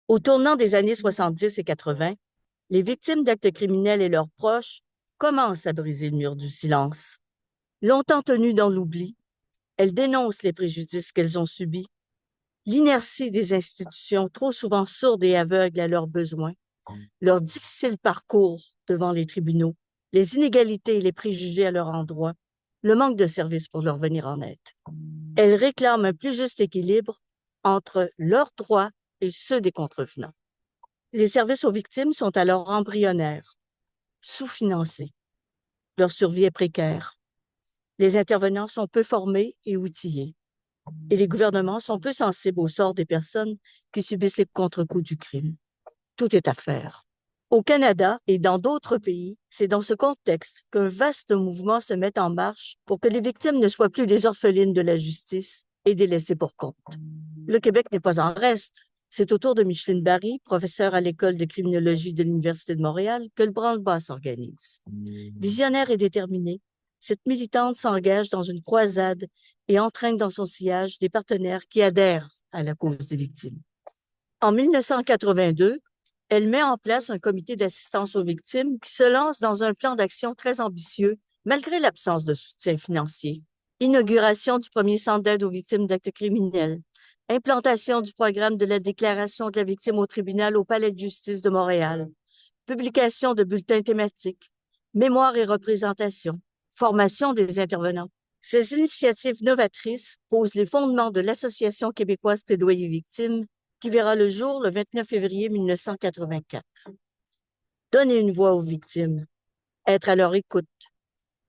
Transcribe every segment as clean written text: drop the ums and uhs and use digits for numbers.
Au tournant des années 70 et 80, les victimes d'actes criminels et leurs proches commencent à briser le mur du silence. Longtemps tenues dans l'oubli, elles dénoncent les préjudices qu'elles ont subis, l'inertie des institutions trop souvent sourdes et aveugles à leurs besoins, leur difficile parcours devant les tribunaux, les inégalités et les préjugés à leur endroit, le manque de services pour leur venir en aide. Elles réclament un plus juste équilibre entre leurs droits et ceux des contrevenants. Les services aux victimes sont alors embryonnaires, sous-financés. Leur survie est précaire. Les intervenants sont peu formés et outillés. Et les gouvernements sont peu sensibles au sort des personnes qui subissent les contre-coups du crime. Tout est à faire. Au Canada et dans d'autres pays, c'est dans ce contexte qu'un vaste mouvement se met en marche pour que les victimes ne soient plus des orphelines de la justice et des laissées pour compte. Le Québec n'est pas en reste. C'est au tour de Micheline Barry, professeure à l'École de criminologie de l'Université de Montréal, que le branle-bas s'organise. Visionnaire et déterminée, cette militante s'engage dans une croisade et entraîne dans son sillage des partenaires qui adhèrent à la cause des victimes. En 1982, elle met en place un comité d'assistance aux victimes qui se lance dans un plan d'action très ambitieux, malgré l'absence de soutien financier. Inauguration du premier centre d'aide aux victimes d'actes criminels, implantation du programme de la déclaration de la victime au tribunal au Palais de justice de Montréal, publication de bulletins thématiques, mémoire et représentation, formation des intervenants. Ces initiatives novatrices posent les fondements de l'Association québécoise Plaidoyer Victimes, qui verra le jour le 29 février 1984. Donner une voix aux victimes, être à leur écoute,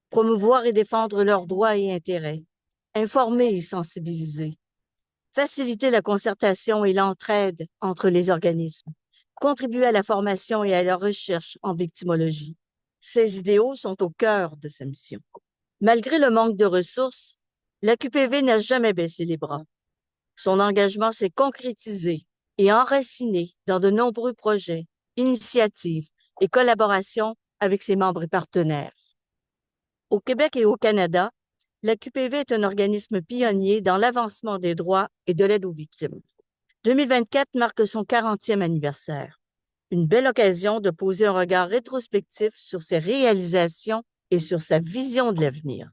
promouvoir et défendre leurs droits et intérêts, informer et sensibiliser, faciliter la concertation et l'entraide entre les organismes, contribuer à la formation et à la recherche en victimologie. Ces idéaux sont au cœur de sa mission. Malgré le manque de ressources, la QPV n'a jamais baissé les bras. Son engagement s'est concrétisé et enraciné dans de nombreux projets, initiatives et collaborations avec ses membres et partenaires. Au Québec et au Canada, la QPV est un organisme pionnier dans l'avancement des droits et de l'aide aux victimes. 2024 marque son 40e anniversaire. Une belle occasion de poser un regard rétrospectif sur ses réalisations et sur sa vision de l'avenir.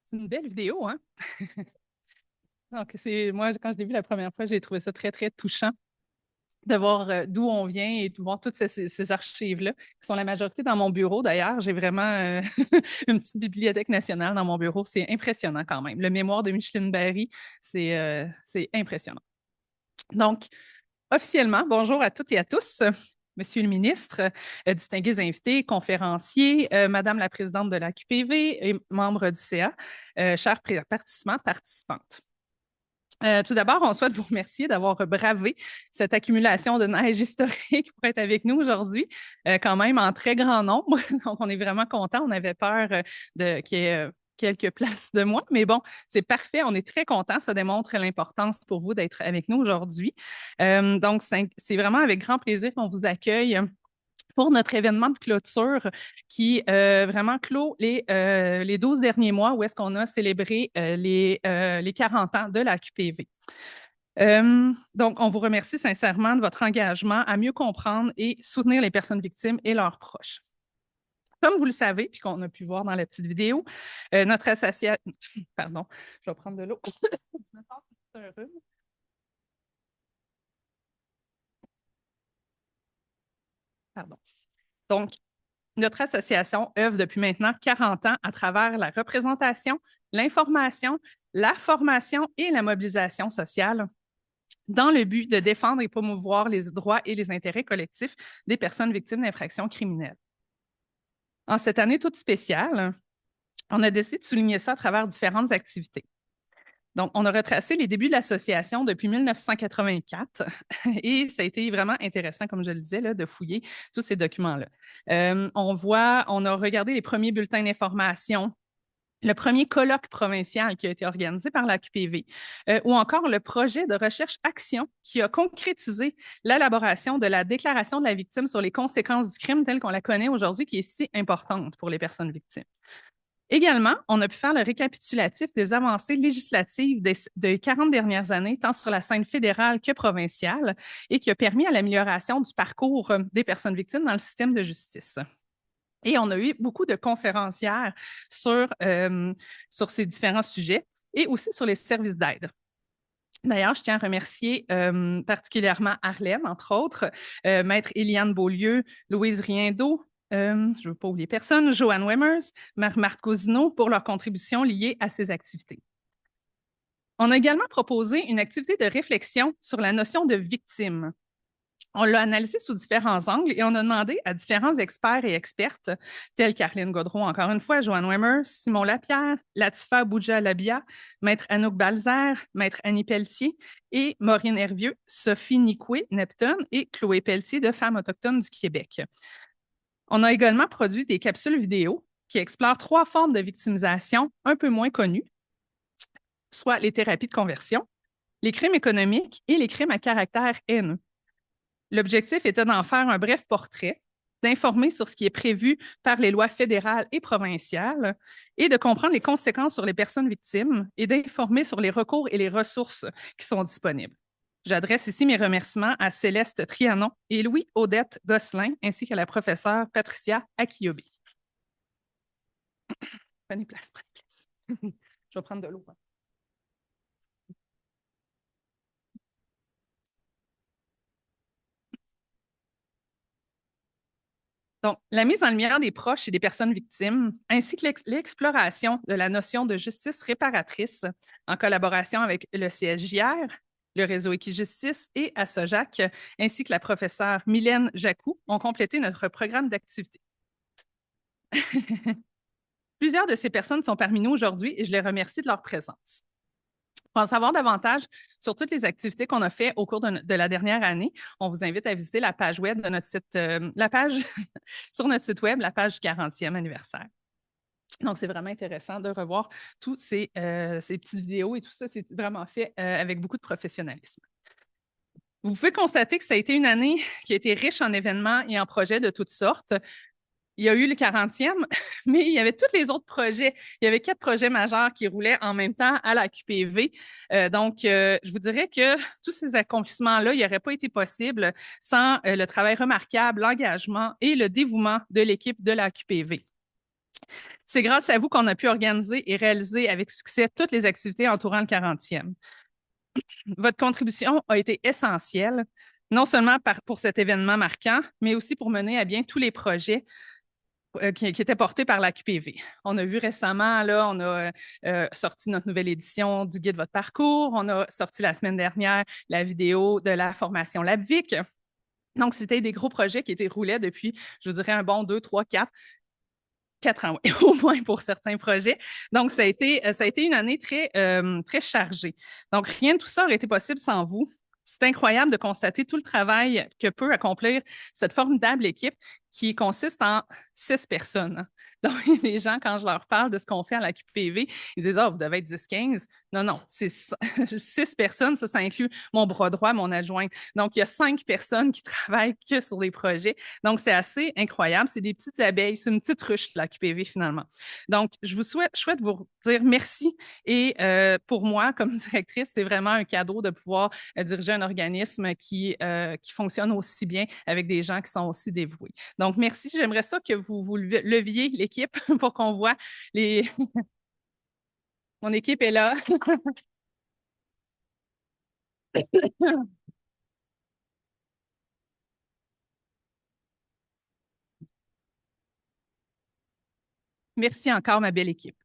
C'est une belle vidéo, hein? Donc, moi, quand je l'ai vu la première fois, j'ai trouvé ça très, très touchant de voir d'où on vient et de voir toutes ces archives-là, qui sont la majorité dans mon bureau d'ailleurs. J'ai vraiment une petite bibliothèque nationale dans mon bureau. C'est impressionnant quand même. Le mémoire de Micheline Barry, c'est impressionnant. Donc, officiellement, bonjour à toutes et à tous. Monsieur le ministre, distingués invités, conférenciers, Madame la présidente de la QPV et membres du CA, chers participants, participantes. Tout d'abord, on souhaite vous remercier d'avoir bravé cette accumulation de neige historique pour être avec nous aujourd'hui, quand même en très grand nombre. Donc, on est vraiment content. On avait peur qu'il y ait quelques places de moins, mais bon, c'est parfait. On est très content. Ça démontre l'importance pour vous d'être avec nous aujourd'hui. Donc, c'est vraiment avec grand plaisir qu'on vous accueille pour notre événement de clôture qui vraiment clôt les 12 derniers mois où est-ce qu'on a célébré les 40 ans de la QPV. Donc, on vous remercie sincèrement de votre engagement à mieux comprendre et soutenir les personnes victimes et leurs proches. Comme vous le savez, puis qu'on a pu voir dans la petite vidéo, notre association... Pardon, je vais prendre de l'eau. Pardon. Donc, notre association œuvre depuis maintenant 40 ans à travers la représentation, l'information, la formation et la mobilisation sociale dans le but de défendre et promouvoir les droits et les intérêts collectifs des personnes victimes d'infractions criminelles. En cette année toute spéciale, on a décidé de souligner ça à travers différentes activités. Donc, on a retracé les débuts de l'association depuis 1984 et ça a été vraiment intéressant, comme je le disais, là, de fouiller tous ces documents-là. On a regardé les premiers bulletins d'information le premier colloque provincial qui a été organisé par la QPV, ou encore le projet de recherche-action qui a concrétisé l'élaboration de la déclaration de la victime sur les conséquences du crime telle qu'on la connaît aujourd'hui, qui est si importante pour les personnes victimes. Également, on a pu faire le récapitulatif des avancées législatives des 40 dernières années, tant sur la scène fédérale que provinciale, et qui a permis à l'amélioration du parcours des personnes victimes dans le système de justice. Et on a eu beaucoup de conférencières sur ces différents sujets et aussi sur les services d'aide. D'ailleurs, je tiens à remercier particulièrement Arlène, entre autres, Maître Éliane Beaulieu, Louise Riendeau, je ne veux pas oublier personne, Joanne Wemmers, Marthe Cousineau pour leur contribution liée à ces activités. On a également proposé une activité de réflexion sur la notion de victime. On l'a analysé sous différents angles et on a demandé à différents experts et expertes, tels qu'Arlène Godreau, encore une fois, Joanne Wemmers, Simon Lapierre, Latifa Bouja-Labia, Maître Anouk Balzer, Maître Annie Pelletier et Maureen Hervieux, Sophie Nicoué-Neptune et Chloé Pelletier de Femmes autochtones du Québec. On a également produit des capsules vidéo qui explorent 3 formes de victimisation un peu moins connues, soit les thérapies de conversion, les crimes économiques et les crimes à caractère haineux. L'objectif était d'en faire un bref portrait, d'informer sur ce qui est prévu par les lois fédérales et provinciales et de comprendre les conséquences sur les personnes victimes et d'informer sur les recours et les ressources qui sont disponibles. J'adresse ici mes remerciements à Céleste Trianon et Louis-Odette Gosselin, ainsi qu'à la professeure Patricia Akiyobi. Prenez place, prenez place. Je vais prendre de l'eau. Donc, la mise en lumière des proches et des personnes victimes, ainsi que l'exploration de la notion de justice réparatrice en collaboration avec le CSJR, le réseau Équijustice et ASOJAC, ainsi que la professeure Mylène Jacou, ont complété notre programme d'activité. Plusieurs de ces personnes sont parmi nous aujourd'hui et je les remercie de leur présence. Pour en savoir davantage sur toutes les activités qu'on a faites au cours de la dernière année, on vous invite à visiter la page web de notre site, la page sur notre site web, la page du 40e anniversaire. Donc, c'est vraiment intéressant de revoir toutes ces petites vidéos et tout ça, c'est vraiment fait avec beaucoup de professionnalisme. Vous pouvez constater que ça a été une année qui a été riche en événements et en projets de toutes sortes. Il y a eu le 40e, mais il y avait tous les autres projets. Il y avait 4 projets majeurs qui roulaient en même temps à la QPV. Donc, je vous dirais que tous ces accomplissements-là, il n'aurait pas été possible sans le travail remarquable, l'engagement et le dévouement de l'équipe de la QPV. C'est grâce à vous qu'on a pu organiser et réaliser avec succès toutes les activités entourant le 40e. Votre contribution a été essentielle, non seulement pour cet événement marquant, mais aussi pour mener à bien tous les projets qui était porté par la QPV. On a vu récemment, là, on a sorti notre nouvelle édition du Guide Votre Parcours. On a sorti la semaine dernière la vidéo de la formation LabVic. Donc, c'était des gros projets qui étaient roulés depuis, je vous dirais, un bon 2, 3, 4 ans, oui, au moins pour certains projets. Donc, ça a été une année très, très chargée. Donc, rien de tout ça aurait été possible sans vous. C'est incroyable de constater tout le travail que peut accomplir cette formidable équipe qui consiste en 6 personnes. Donc, les gens, quand je leur parle de ce qu'on fait à la QPV, ils disent « Ah, vous devez être 10-15 ». Non, non, c'est 6 personnes, ça inclut mon bras droit, mon adjoint. Donc, il y a 5 personnes qui travaillent que sur des projets. Donc, c'est assez incroyable. C'est des petites abeilles, c'est une petite ruche, la QPV, finalement. Donc, je vous souhaite vous dire merci. Et pour moi, comme directrice, c'est vraiment un cadeau de pouvoir diriger un organisme qui fonctionne aussi bien avec des gens qui sont aussi dévoués. Donc, merci. J'aimerais ça que vous leviez l'équipe pour qu'on voit les... Mon équipe est là. Merci encore, ma belle équipe.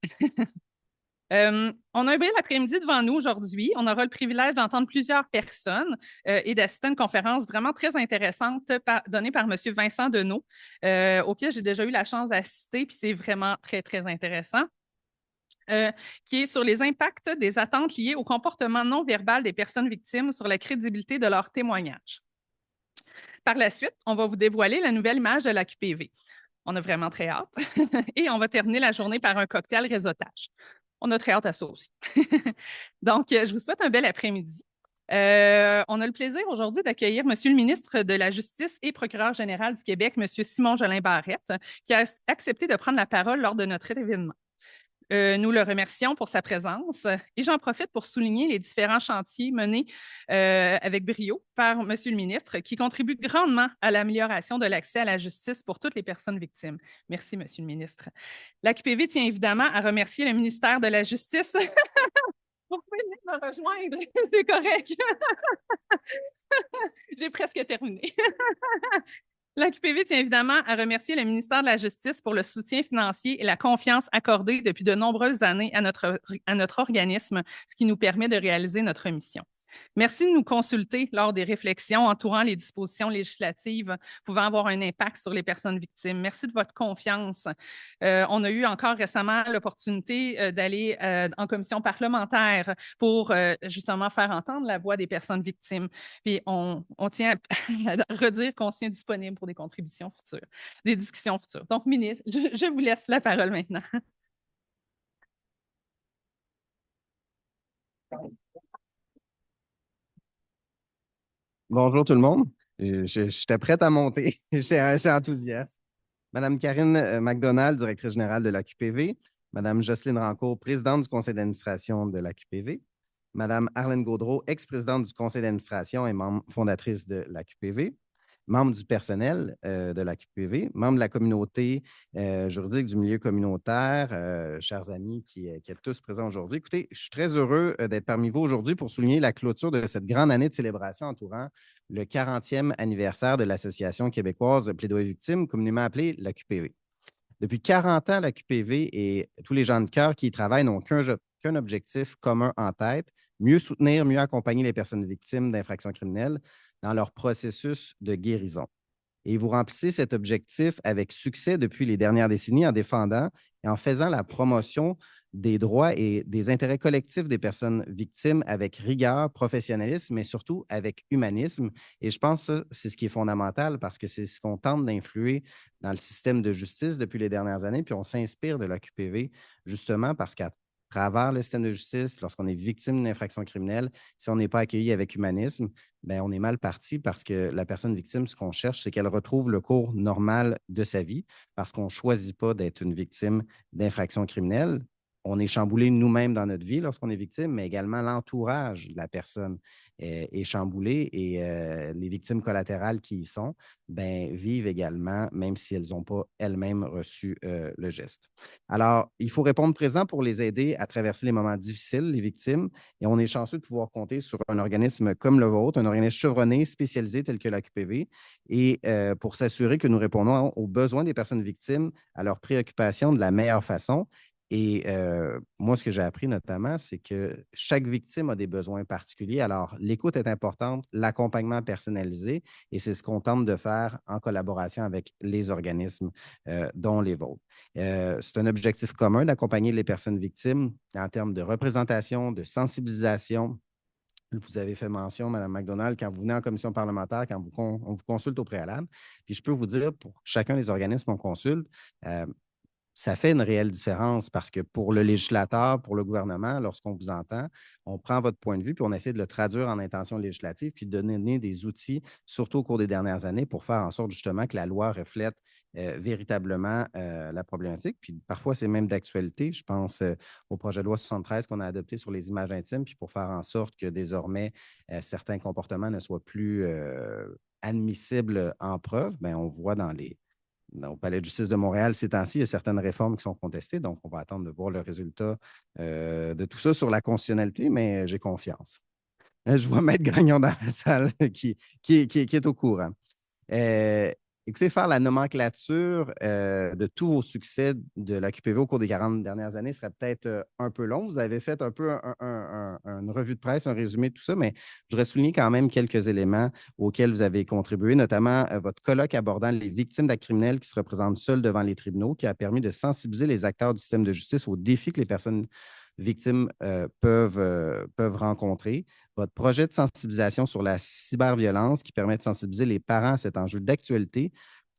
On a un bel après-midi devant nous aujourd'hui. On aura le privilège d'entendre plusieurs personnes et d'assister à une conférence vraiment très intéressante donnée par M. Vincent Deneau, auquel j'ai déjà eu la chance d'assister, puis c'est vraiment très, très intéressant. Qui est sur les impacts des attentes liées au comportement non verbal des personnes victimes sur la crédibilité de leur témoignage. Par la suite, on va vous dévoiler la nouvelle image de la QPV. On a vraiment très hâte. Et on va terminer la journée par un cocktail réseautage. On a très hâte à ça aussi. Donc, je vous souhaite un bel après-midi. On a le plaisir aujourd'hui d'accueillir Monsieur le ministre de la Justice et procureur général du Québec, Monsieur Simon Jolin Barrette, qui a accepté de prendre la parole lors de notre événement. Nous le remercions pour sa présence et j'en profite pour souligner les différents chantiers menés avec brio par Monsieur le ministre qui contribuent grandement à l'amélioration de l'accès à la justice pour toutes les personnes victimes. Merci, Monsieur le ministre. L'AQPV tient évidemment à remercier le ministère de la Justice. Vous pouvez venir me rejoindre, c'est correct. J'ai presque terminé. L'AQPV tient évidemment à remercier le ministère de la Justice pour le soutien financier et la confiance accordée depuis de nombreuses années à notre organisme, ce qui nous permet de réaliser notre mission. Merci de nous consulter lors des réflexions entourant les dispositions législatives pouvant avoir un impact sur les personnes victimes. Merci de votre confiance. On a eu encore récemment l'opportunité d'aller en commission parlementaire pour justement faire entendre la voix des personnes victimes. Puis on tient à redire qu'on se tient disponible pour des contributions futures, des discussions futures. Donc, ministre, je vous laisse la parole maintenant. Bonjour tout le monde. J'étais prête à monter. J'étais enthousiaste. Madame Karine McDonald, directrice générale de l'AQPV. Madame Jocelyne Rancourt, présidente du conseil d'administration de l'AQPV. Madame Arlène Gaudreault, ex-présidente du conseil d'administration et membre fondatrice de l'AQPV. Membre du personnel de l'AQPV, membre de la communauté juridique du milieu communautaire, chers amis qui êtes tous présents aujourd'hui. Écoutez, je suis très heureux d'être parmi vous aujourd'hui pour souligner la clôture de cette grande année de célébration entourant le 40e anniversaire de l'Association québécoise Plaidoyer Victimes, communément appelée l'AQPV. Depuis 40 ans, l'AQPV et tous les gens de cœur qui y travaillent n'ont qu'un objectif commun en tête, mieux soutenir, mieux accompagner les personnes victimes d'infractions criminelles dans leur processus de guérison. Et vous remplissez cet objectif avec succès depuis les dernières décennies en défendant et en faisant la promotion des droits et des intérêts collectifs des personnes victimes avec rigueur, professionnalisme, mais surtout avec humanisme. Et je pense que c'est ce qui est fondamental parce que c'est ce qu'on tente d'influer dans le système de justice depuis les dernières années. Puis on s'inspire de l'AQPV justement parce qu'à travers le système de justice, lorsqu'on est victime d'une infraction criminelle, si on n'est pas accueilli avec humanisme, bien, on est mal parti parce que la personne victime, ce qu'on cherche, c'est qu'elle retrouve le cours normal de sa vie parce qu'on ne choisit pas d'être une victime d'infraction criminelle. On est chamboulé nous-mêmes dans notre vie lorsqu'on est victime, mais également l'entourage de la personne est chamboulé et les victimes collatérales qui y sont ben, vivent également, même si elles n'ont pas elles-mêmes reçu le geste. Alors, il faut répondre présent pour les aider à traverser les moments difficiles, les victimes, et on est chanceux de pouvoir compter sur un organisme comme le vôtre, un organisme chevronné, spécialisé tel que l'AQPV, et pour s'assurer que nous répondons aux besoins des personnes victimes, à leurs préoccupations de la meilleure façon. Et moi, ce que j'ai appris notamment, c'est que chaque victime a des besoins particuliers. Alors, l'écoute est importante, l'accompagnement personnalisé, et c'est ce qu'on tente de faire en collaboration avec les organismes, dont les vôtres. C'est un objectif commun d'accompagner les personnes victimes en termes de représentation, de sensibilisation. Vous avez fait mention, Mme McDonald, quand vous venez en commission parlementaire, quand on vous consulte au préalable. Puis je peux vous dire, pour chacun des organismes qu'on consulte, ça fait une réelle différence parce que pour le législateur, pour le gouvernement, lorsqu'on vous entend, on prend votre point de vue puis on essaie de le traduire en intention législative puis de donner des outils, surtout au cours des dernières années, pour faire en sorte justement que la loi reflète véritablement la problématique. Puis parfois, c'est même d'actualité. Je pense au projet de loi 73 qu'on a adopté sur les images intimes, puis pour faire en sorte que désormais, certains comportements ne soient plus admissibles en preuve, bien, on voit au Palais de justice de Montréal, ces temps-ci, il y a certaines réformes qui sont contestées, donc on va attendre de voir le résultat de tout ça sur la constitutionnalité, mais j'ai confiance. Je vois Maître Gagnon dans la salle qui est au courant. Écoutez, faire la nomenclature de tous vos succès de l'AQPV au cours des 40 dernières années serait peut-être un peu long. Vous avez fait un peu une revue de presse, un résumé de tout ça, mais je voudrais souligner quand même quelques éléments auxquels vous avez contribué, notamment votre colloque abordant les victimes d'actes criminels qui se représentent seules devant les tribunaux, qui a permis de sensibiliser les acteurs du système de justice aux défis que les personnes victimes peuvent rencontrer. Votre projet de sensibilisation sur la cyberviolence qui permet de sensibiliser les parents à cet enjeu d'actualité.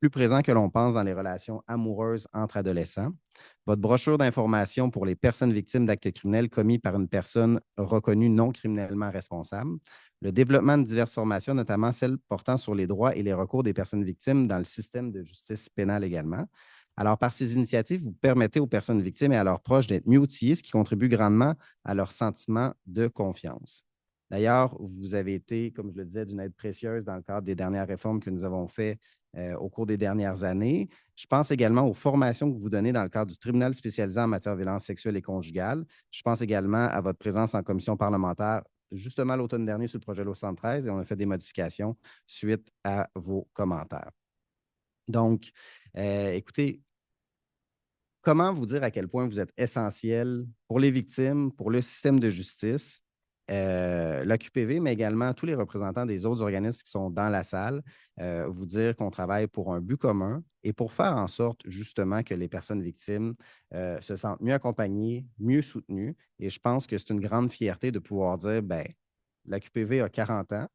plus présent que l'on pense dans les relations amoureuses entre adolescents. Votre brochure d'information pour les personnes victimes d'actes criminels commis par une personne reconnue non criminellement responsable. Le développement de diverses formations, notamment celles portant sur les droits et les recours des personnes victimes dans le système de justice pénale également. Alors, par ces initiatives, vous permettez aux personnes victimes et à leurs proches d'être mieux outillées, ce qui contribue grandement à leur sentiment de confiance. D'ailleurs, vous avez été, comme je le disais, d'une aide précieuse dans le cadre des dernières réformes que nous avons faites au cours des dernières années. Je pense également aux formations que vous donnez dans le cadre du tribunal spécialisé en matière de violence sexuelle et conjugale. Je pense également à votre présence en commission parlementaire justement l'automne dernier sur le projet de loi 73 et on a fait des modifications suite à vos commentaires. Donc, écoutez, comment vous dire à quel point vous êtes essentiel pour les victimes, pour le système de justice, l'AQPV, mais également tous les représentants des autres organismes qui sont dans la salle, vous dire qu'on travaille pour un but commun et pour faire en sorte justement que les personnes victimes se sentent mieux accompagnées, mieux soutenues. Et je pense que c'est une grande fierté de pouvoir dire, ben, l'AQPV a 40 ans,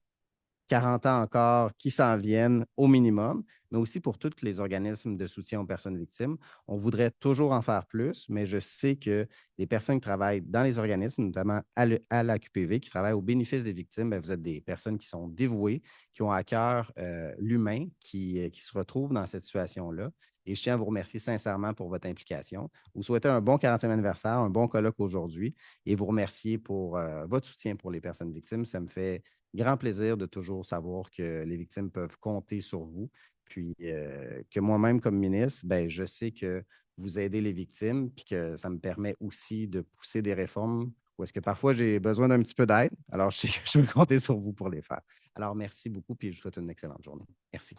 40 ans encore qui s'en viennent au minimum, mais aussi pour tous les organismes de soutien aux personnes victimes. On voudrait toujours en faire plus, mais je sais que les personnes qui travaillent dans les organismes, notamment à l'AQPV, qui travaillent au bénéfice des victimes, bien, vous êtes des personnes qui sont dévouées, qui ont à cœur l'humain, qui se retrouvent dans cette situation-là. Et je tiens à vous remercier sincèrement pour votre implication. Vous souhaitez un bon 40e anniversaire, un bon colloque aujourd'hui et vous remercier pour votre soutien pour les personnes victimes. Ça me fait grand plaisir de toujours savoir que les victimes peuvent compter sur vous. Puis que moi-même, comme ministre, ben, je sais que vous aidez les victimes, puis que ça me permet aussi de pousser des réformes où est-ce que parfois j'ai besoin d'un petit peu d'aide. Alors, je sais que je peux compter sur vous pour les faire. Alors, merci beaucoup, puis je vous souhaite une excellente journée. Merci.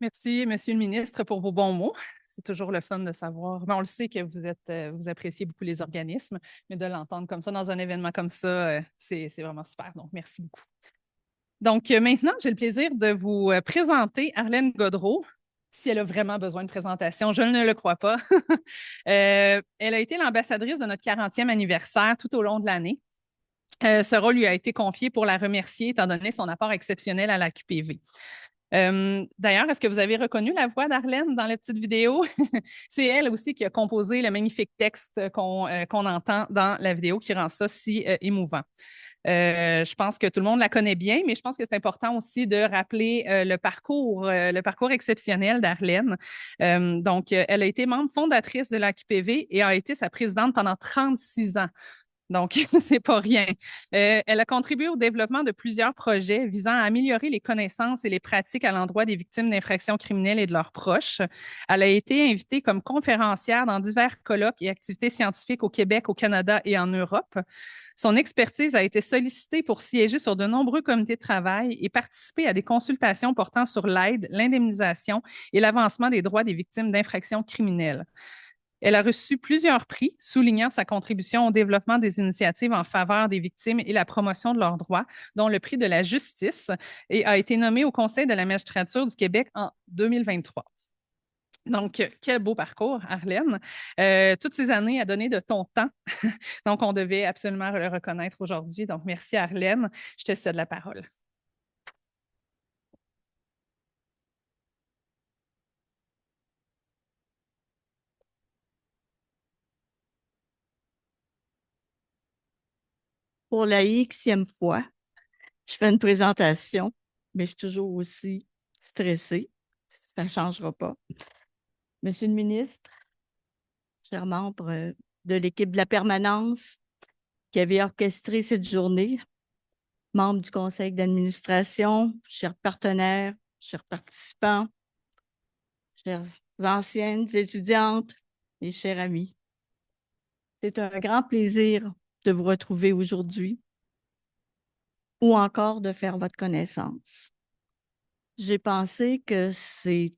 Merci, Monsieur le ministre, pour vos bons mots. C'est toujours le fun de savoir. Mais on le sait que vous appréciez beaucoup les organismes, mais de l'entendre comme ça dans un événement comme ça, c'est vraiment super. Donc, merci beaucoup. Donc, maintenant, j'ai le plaisir de vous présenter Arlène Godreau, si elle a vraiment besoin de présentation. Je ne le crois pas. Elle a été l'ambassadrice de notre 40e anniversaire tout au long de l'année. Ce rôle lui a été confié pour la remercier, étant donné son apport exceptionnel à la QPV. D'ailleurs, est-ce que vous avez reconnu la voix d'Arlène dans la petite vidéo? C'est elle aussi qui a composé le magnifique texte qu'on entend dans la vidéo qui rend ça si émouvant. Je pense que tout le monde la connaît bien, mais je pense que c'est important aussi de rappeler le parcours exceptionnel d'Arlène. Donc, elle a été membre fondatrice de la QPV et a été sa présidente pendant 36 ans. Donc, c'est pas rien. Elle a contribué au développement de plusieurs projets visant à améliorer les connaissances et les pratiques à l'endroit des victimes d'infractions criminelles et de leurs proches. Elle a été invitée comme conférencière dans divers colloques et activités scientifiques au Québec, au Canada et en Europe. Son expertise a été sollicitée pour siéger sur de nombreux comités de travail et participer à des consultations portant sur l'aide, l'indemnisation et l'avancement des droits des victimes d'infractions criminelles. Elle a reçu plusieurs prix, soulignant sa contribution au développement des initiatives en faveur des victimes et la promotion de leurs droits, dont le prix de la justice, et a été nommée au Conseil de la magistrature du Québec en 2023. Donc, quel beau parcours, Arlène. Toutes ces années à donner de ton temps. Donc, on devait absolument le reconnaître aujourd'hui. Donc, merci, Arlène. Je te cède la parole. Pour la Xème fois, je fais une présentation, mais je suis toujours aussi stressée. Ça ne changera pas. Monsieur le ministre, chers membres de l'équipe de la permanence qui avait orchestré cette journée, membres du conseil d'administration, chers partenaires, chers participants, chères anciennes étudiantes et chers amis. C'est un grand plaisir de vous retrouver aujourd'hui ou encore de faire votre connaissance. J'ai pensé que ces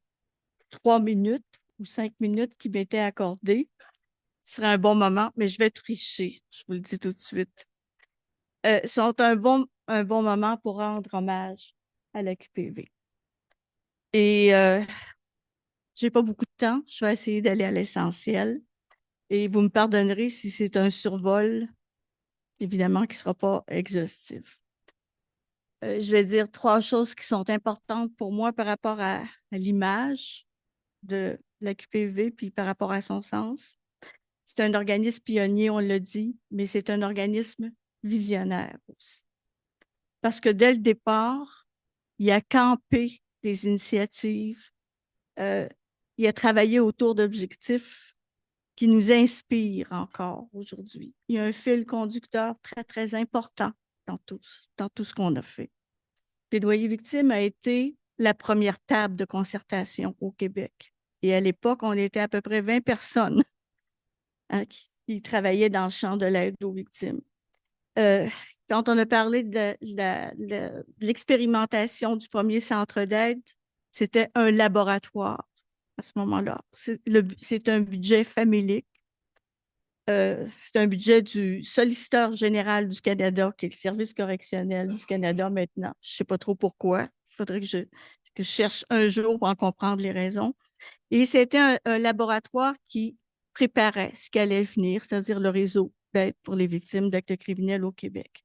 3 minutes ou 5 minutes qui m'étaient accordées seraient un bon moment, mais je vais tricher, je vous le dis tout de suite. Sont un bon moment pour rendre hommage à la QPV. Et j'ai pas beaucoup de temps, je vais essayer d'aller à l'essentiel. Et vous me pardonnerez si c'est un survol, évidemment, qui ne sera pas exhaustif. Je vais dire 3 choses qui sont importantes pour moi par rapport à l'image de la QPV, puis par rapport à son sens. C'est un organisme pionnier, on l'a dit, mais c'est un organisme visionnaire aussi. Parce que dès le départ, il a campé des initiatives, il a travaillé autour d'objectifs qui nous inspirent encore aujourd'hui. Il y a un fil conducteur très, très important dans tout ce qu'on a fait. Plaidoyer victime a été la première table de concertation au Québec. Et à l'époque, on était à peu près 20 personnes qui travaillaient dans le champ de l'aide aux victimes. Quand on a parlé de l'expérimentation du premier centre d'aide, c'était un laboratoire à ce moment-là. C'est un budget famélique. C'est un budget du solliciteur général du Canada, qui est le service correctionnel du Canada maintenant. Je ne sais pas trop pourquoi. Il faudrait que je cherche un jour pour en comprendre les raisons. Et c'était un laboratoire qui préparait ce qui allait venir, c'est-à-dire le réseau d'aide pour les victimes d'actes criminels au Québec.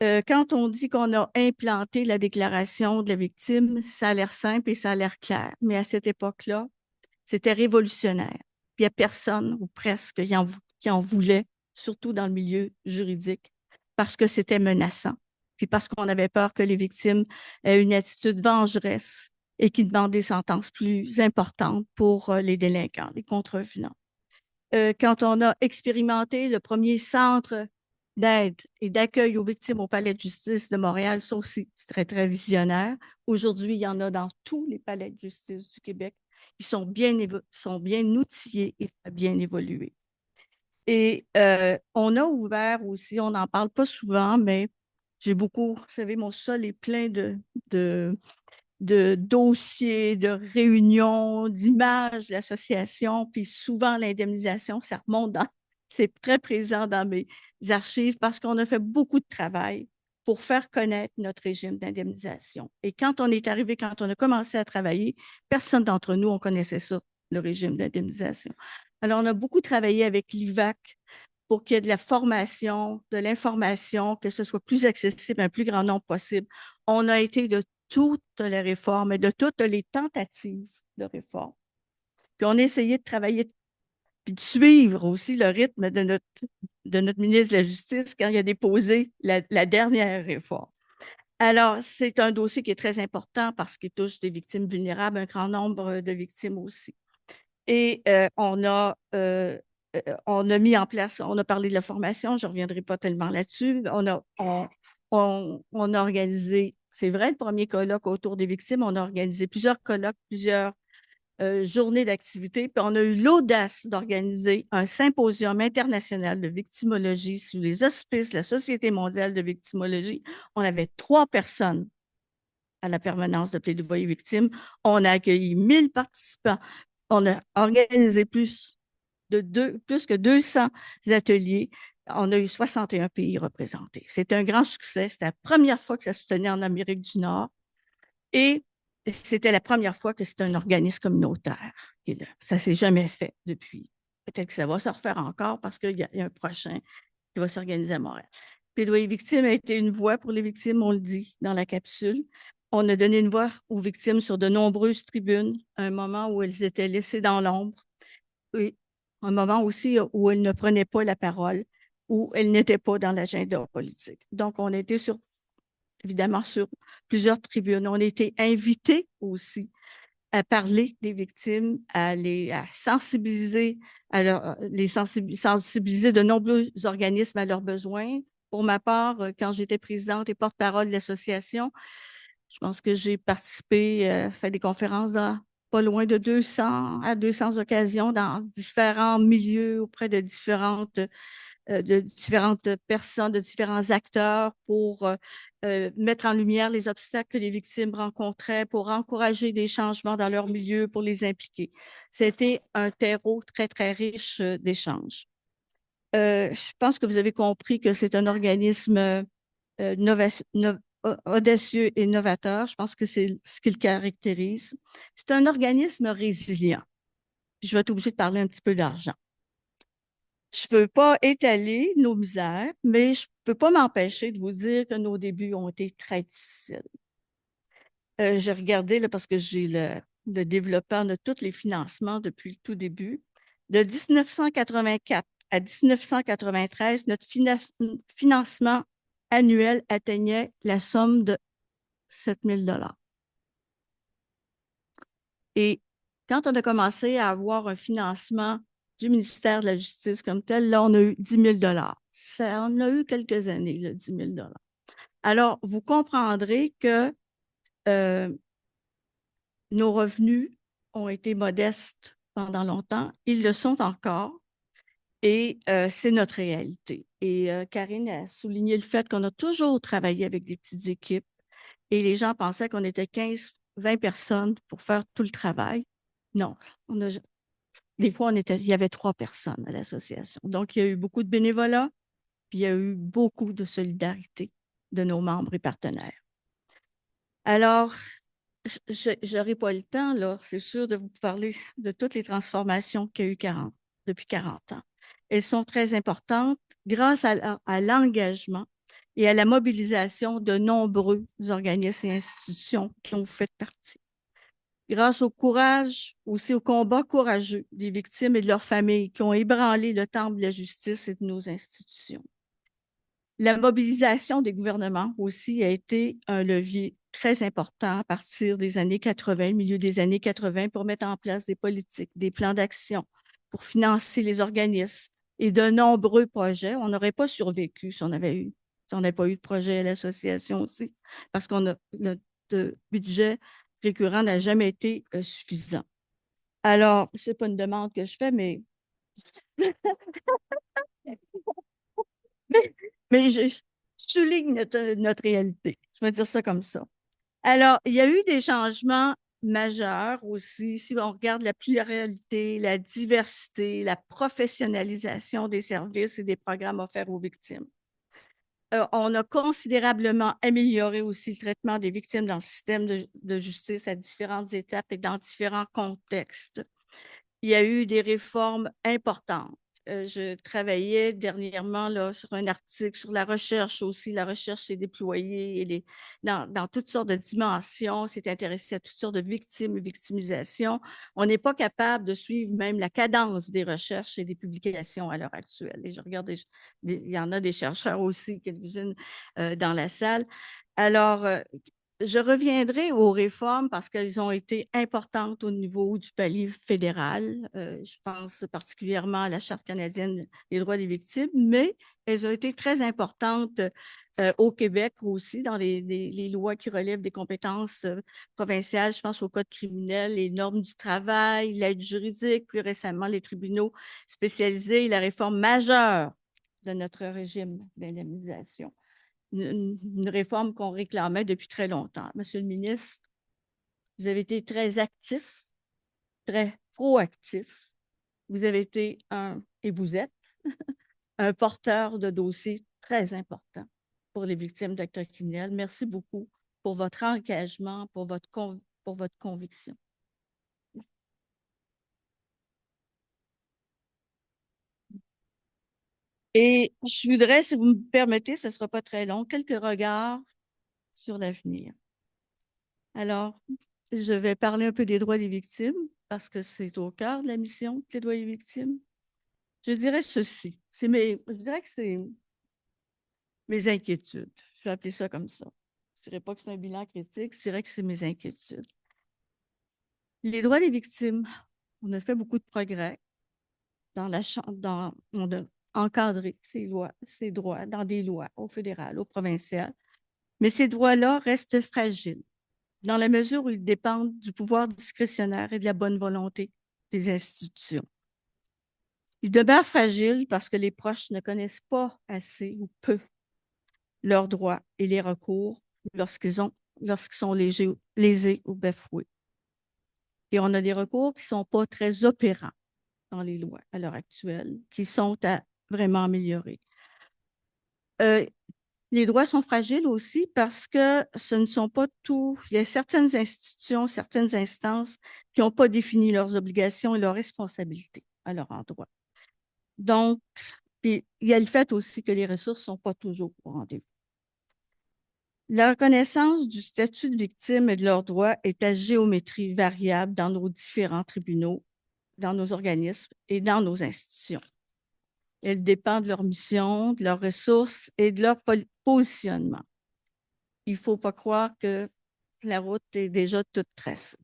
Quand on dit qu'on a implanté la déclaration de la victime, ça a l'air simple et ça a l'air clair. Mais à cette époque-là, c'était révolutionnaire. Il n'y a personne, ou presque, qui en voulait, surtout dans le milieu juridique, parce que c'était menaçant. Puis parce qu'on avait peur que les victimes aient une attitude vengeresse et qui demandent des sentences plus importantes pour les délinquants, les contrevenants. Quand on a expérimenté le premier centre d'aide et d'accueil aux victimes au Palais de justice de Montréal, ça aussi, c'est très, très visionnaire. Aujourd'hui, il y en a dans tous les palais de justice du Québec. Ils sont bien outillés et ça a bien évolué. Et on a ouvert aussi, on n'en parle pas souvent, mais j'ai beaucoup, vous savez, mon sol est plein de dossiers, de réunions, d'images d'associations, puis souvent l'indemnisation, ça remonte c'est très présent dans mes archives parce qu'on a fait beaucoup de travail pour faire connaître notre régime d'indemnisation. Et quand on est arrivé, quand on a commencé à travailler, personne d'entre nous, on connaissait ça, le régime d'indemnisation. Alors, on a beaucoup travaillé avec l'IVAC pour qu'il y ait de la formation, de l'information, que ce soit plus accessible à un plus grand nombre possible. On a été de toutes les réformes et de toutes les tentatives de réforme. Puis on a essayé de travailler, puis de suivre aussi le rythme de notre ministre de la Justice quand il a déposé la dernière réforme. Alors, c'est un dossier qui est très important parce qu'il touche des victimes vulnérables, un grand nombre de victimes aussi. Et on a mis en place, on a parlé de la formation, je ne reviendrai pas tellement là-dessus. On a organisé, c'est vrai, le premier colloque autour des victimes, on a organisé plusieurs colloques, plusieurs journées d'activité, puis on a eu l'audace d'organiser un symposium international de victimologie sous les auspices de la Société mondiale de victimologie. On avait 3 personnes à la permanence de plaidoyer victime. On a accueilli 1000 participants. On a organisé plus que 200 ateliers. On a eu 61 pays représentés. C'était un grand succès. C'était la première fois que ça se tenait en Amérique du Nord. Et c'était la première fois que c'était un organisme communautaire qui est là. Ça ne s'est jamais fait depuis. Peut-être que ça va se refaire encore parce qu'il y a un prochain qui va s'organiser à Montréal. Plaidoyer victime a été une voix pour les victimes, on le dit dans la capsule. On a donné une voix aux victimes sur de nombreuses tribunes, à un moment où elles étaient laissées dans l'ombre, et un moment aussi où elles ne prenaient pas la parole, où elles n'étaient pas dans l'agenda politique. Donc, on était évidemment sur plusieurs tribunes. On a été invités aussi à parler des victimes, à sensibiliser, sensibiliser de nombreux organismes à leurs besoins. Pour ma part, quand j'étais présidente et porte-parole de l'association, je pense que j'ai participé, fait des conférences dans pas loin de 200 occasions dans différents milieux auprès de différentes personnes, de différents acteurs pour mettre en lumière les obstacles que les victimes rencontraient, pour encourager des changements dans leur milieu, pour les impliquer. C'était un terreau très, très riche d'échanges. Je pense que vous avez compris que c'est un organisme audacieux et novateur. Je pense que c'est ce qui le caractérise. C'est un organisme résilient. Puis je vais être obligée de parler un petit peu d'argent. Je ne veux pas étaler nos misères, mais je ne peux pas m'empêcher de vous dire que nos débuts ont été très difficiles. J'ai regardé, là, parce que j'ai le développeur de tous les financements depuis le tout début. De 1984 à 1993, notre financement annuel atteignait la somme de 7 000 $. Et quand on a commencé à avoir un financement du ministère de la Justice comme tel, là, on a eu 10 000 $. Ça, on a eu quelques années, là, 10 000 $. Alors, vous comprendrez que nos revenus ont été modestes pendant longtemps. Ils le sont encore. Et c'est notre réalité. Et Karine a souligné le fait qu'on a toujours travaillé avec des petites équipes et les gens pensaient qu'on était 15, 20 personnes pour faire tout le travail. Non, des fois, il y avait 3 personnes à l'association. Donc, il y a eu beaucoup de bénévolat, puis il y a eu beaucoup de solidarité de nos membres et partenaires. Alors, je n'aurai pas le temps, là, c'est sûr, de vous parler de toutes les transformations qu'il y a eu depuis 40 ans. Elles sont très importantes grâce à l'engagement et à la mobilisation de nombreux organismes et institutions dont vous faites partie. Grâce au courage, aussi au combat courageux des victimes et de leurs familles qui ont ébranlé le temple de la justice et de nos institutions. La mobilisation des gouvernements aussi a été un levier très important à partir des années 80, milieu des années 80, pour mettre en place des politiques, des plans d'action, pour financer les organismes et de nombreux projets. On n'aurait pas survécu si on n'avait pas eu de projet à l'association aussi, parce que notre budget récurrent n'a jamais été suffisant. Alors, ce n'est pas une demande que je fais, mais mais je souligne notre réalité. Je vais dire ça comme ça. Alors, il y a eu des changements majeurs aussi. Si on regarde la pluralité, la diversité, la professionnalisation des services et des programmes offerts aux victimes. On a considérablement amélioré aussi le traitement des victimes dans le système de justice à différentes étapes et dans différents contextes. Il y a eu des réformes importantes. Je travaillais dernièrement là, sur un article sur la recherche aussi. La recherche s'est déployée dans toutes sortes de dimensions, s'est intéressée à toutes sortes de victimes et victimisations. On n'est pas capable de suivre même la cadence des recherches et des publications à l'heure actuelle. Et je regarde, il y en a des chercheurs aussi, quelques-unes dans la salle. Alors, je reviendrai aux réformes parce qu'elles ont été importantes au niveau du palier fédéral. Je pense particulièrement à la Charte canadienne des droits des victimes, mais elles ont été très importantes au Québec aussi, dans les lois qui relèvent des compétences provinciales. Je pense au Code criminel, les normes du travail, l'aide juridique, plus récemment les tribunaux spécialisés et la réforme majeure de notre régime d'indemnisation. Une réforme qu'on réclamait depuis très longtemps. Monsieur le ministre, vous avez été très actif, très proactif. Vous avez été et vous êtes un porteur de dossiers très importants pour les victimes d'actes criminels. Merci beaucoup pour votre engagement, pour votre conviction. Et je voudrais, si vous me permettez, ce ne sera pas très long, quelques regards sur l'avenir. Alors, je vais parler un peu des droits des victimes parce que c'est au cœur de la mission des droits des victimes. Je dirais ceci. Je dirais que c'est mes inquiétudes. Je vais appeler ça comme ça. Je ne dirais pas que c'est un bilan critique, je dirais que c'est mes inquiétudes. Les droits des victimes, on a fait beaucoup de progrès on a encadré ces droits dans des lois au fédéral, au provincial. Mais ces droits-là restent fragiles dans la mesure où ils dépendent du pouvoir discrétionnaire et de la bonne volonté des institutions. Ils demeurent fragiles parce que les proches ne connaissent pas assez ou peu leurs droits et les recours lorsqu'ils sont lésés ou bafoués. Et on a des recours qui ne sont pas très opérants dans les lois à l'heure actuelle, qui sont à vraiment améliorer. Les droits sont fragiles aussi parce que ce ne sont pas tout. Il y a certaines institutions, certaines instances qui n'ont pas défini leurs obligations et leurs responsabilités à leur endroit. Donc, puis il y a le fait aussi que les ressources ne sont pas toujours au rendez-vous. La reconnaissance du statut de victime et de leurs droits est à géométrie variable dans nos différents tribunaux, dans nos organismes et dans nos institutions. Elle dépend de leur mission, de leurs ressources et de leur positionnement. Il ne faut pas croire que la route est déjà toute tracée.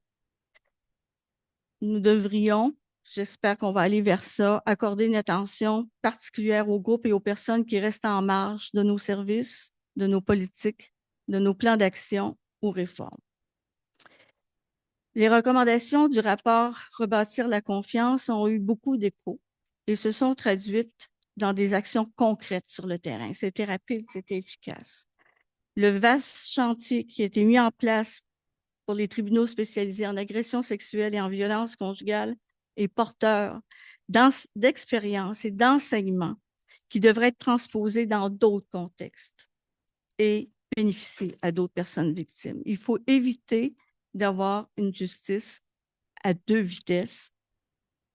Nous devrions, j'espère qu'on va aller vers ça, accorder une attention particulière aux groupes et aux personnes qui restent en marge de nos services, de nos politiques, de nos plans d'action ou réformes. Les recommandations du rapport Rebâtir la confiance ont eu beaucoup d'écho et se sont traduites dans des actions concrètes sur le terrain. C'était rapide, c'était efficace. Le vaste chantier qui a été mis en place pour les tribunaux spécialisés en agression sexuelle et en violence conjugale est porteur d'expériences et d'enseignements qui devraient être transposés dans d'autres contextes et bénéficier à d'autres personnes victimes. Il faut éviter d'avoir une justice à deux vitesses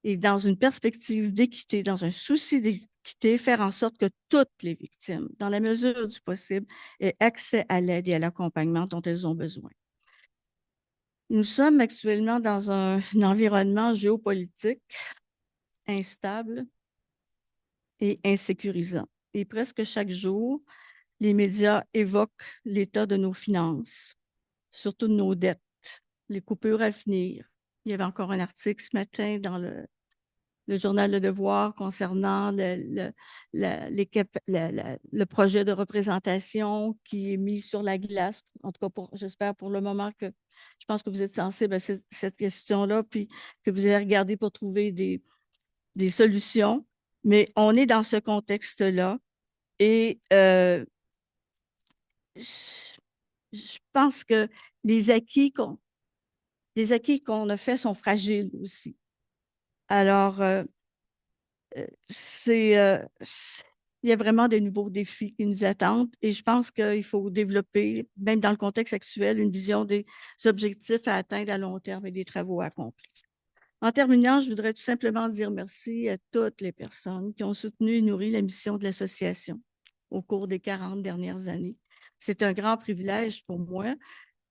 et dans une perspective d'équité, dans un souci d'équité, faire en sorte que toutes les victimes, dans la mesure du possible, aient accès à l'aide et à l'accompagnement dont elles ont besoin. Nous sommes actuellement dans un environnement géopolitique instable et insécurisant. Et presque chaque jour, les médias évoquent l'état de nos finances, surtout de nos dettes, les coupures à venir. Il y avait encore un article ce matin dans le journal Le Devoir concernant le projet de représentation qui est mis sur la glace. En tout cas, j'espère pour le moment que je pense que vous êtes sensible à cette question-là, puis que vous allez regarder pour trouver des solutions. Mais on est dans ce contexte-là et je pense que les acquis qu'on a faits sont fragiles aussi. Alors, il y a vraiment de nouveaux défis qui nous attendent et je pense qu'il faut développer, même dans le contexte actuel, une vision des objectifs à atteindre à long terme et des travaux à accomplir. En terminant, je voudrais tout simplement dire merci à toutes les personnes qui ont soutenu et nourri la mission de l'association au cours des 40 dernières années. C'est un grand privilège pour moi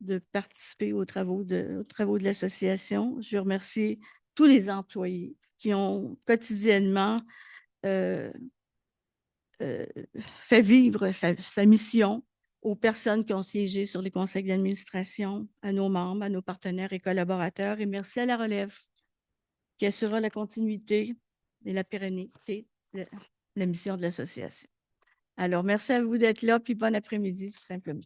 de participer aux travaux de l'association. Je remercie tous les employés qui ont quotidiennement euh, euh, fait vivre sa mission aux personnes qui ont siégé sur les conseils d'administration, à nos membres, à nos partenaires et collaborateurs. Et merci à la relève qui assurera la continuité et la pérennité de la mission de l'association. Alors, merci à vous d'être là, puis bon après-midi, tout simplement.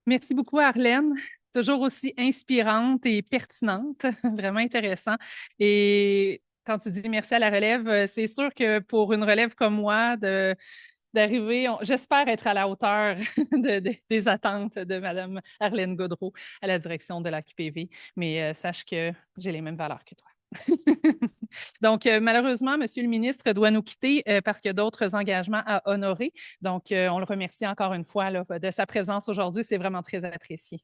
Merci beaucoup, Arlène. Toujours aussi inspirante et pertinente. Vraiment intéressant. Et quand tu dis merci à la relève, c'est sûr que pour une relève comme moi, d'arriver, j'espère être à la hauteur des attentes de Mme Arlène Gaudreault à la direction de la QPV. Mais sache que j'ai les mêmes valeurs que toi. Donc, malheureusement, Monsieur le ministre doit nous quitter parce qu'il y a d'autres engagements à honorer. Donc, on le remercie encore une fois là, de sa présence aujourd'hui. C'est vraiment très apprécié.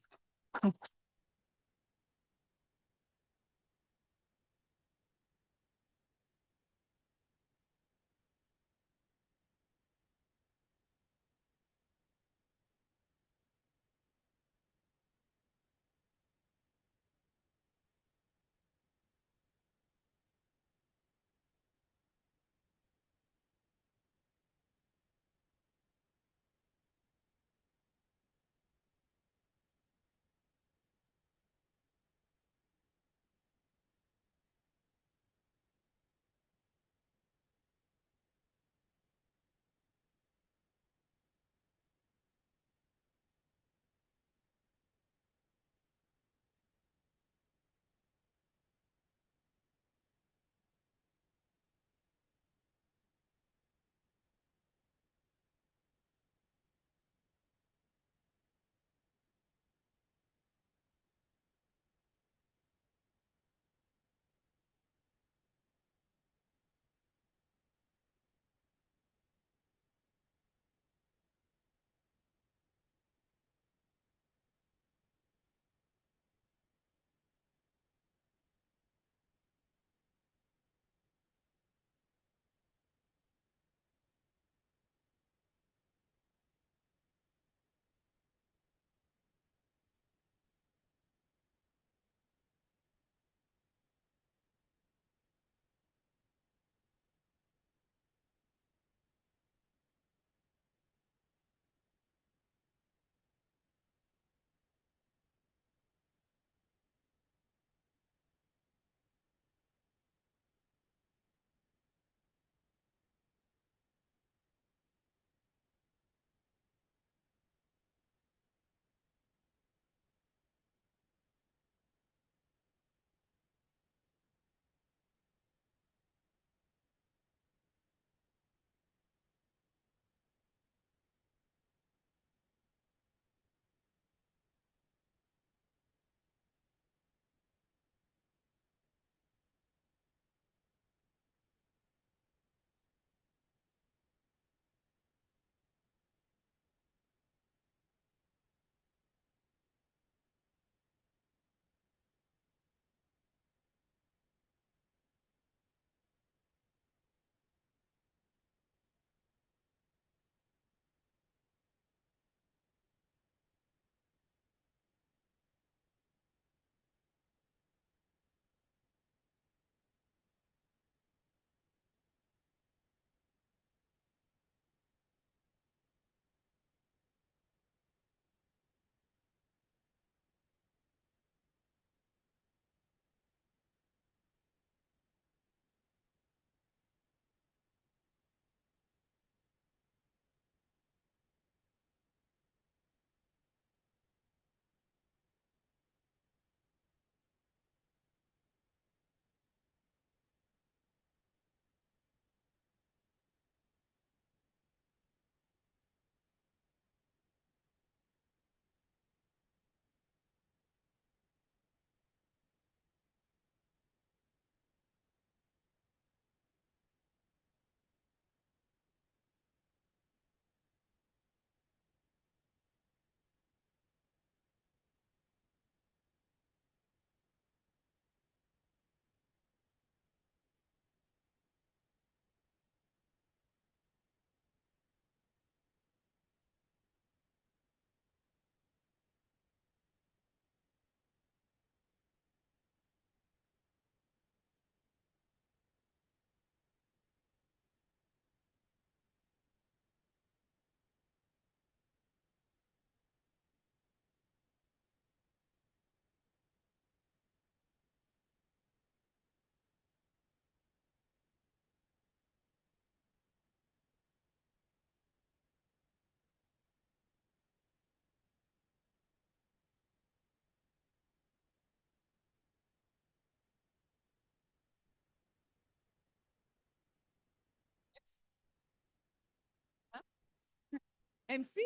MC?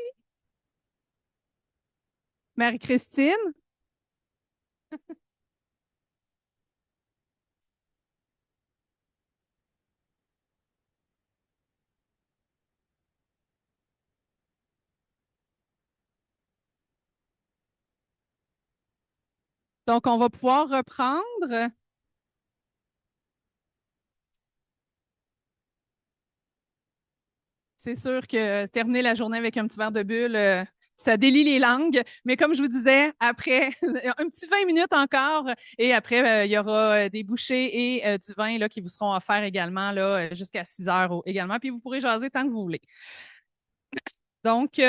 Marie-Christine? Donc, on va pouvoir reprendre. C'est sûr que terminer la journée avec un petit verre de bulle, ça délie les langues. Mais comme je vous disais, après un petit 20 minutes encore, et après, il y aura des bouchées et du vin là, qui vous seront offerts également là, jusqu'à 6 heures également. Puis vous pourrez jaser tant que vous voulez. Donc,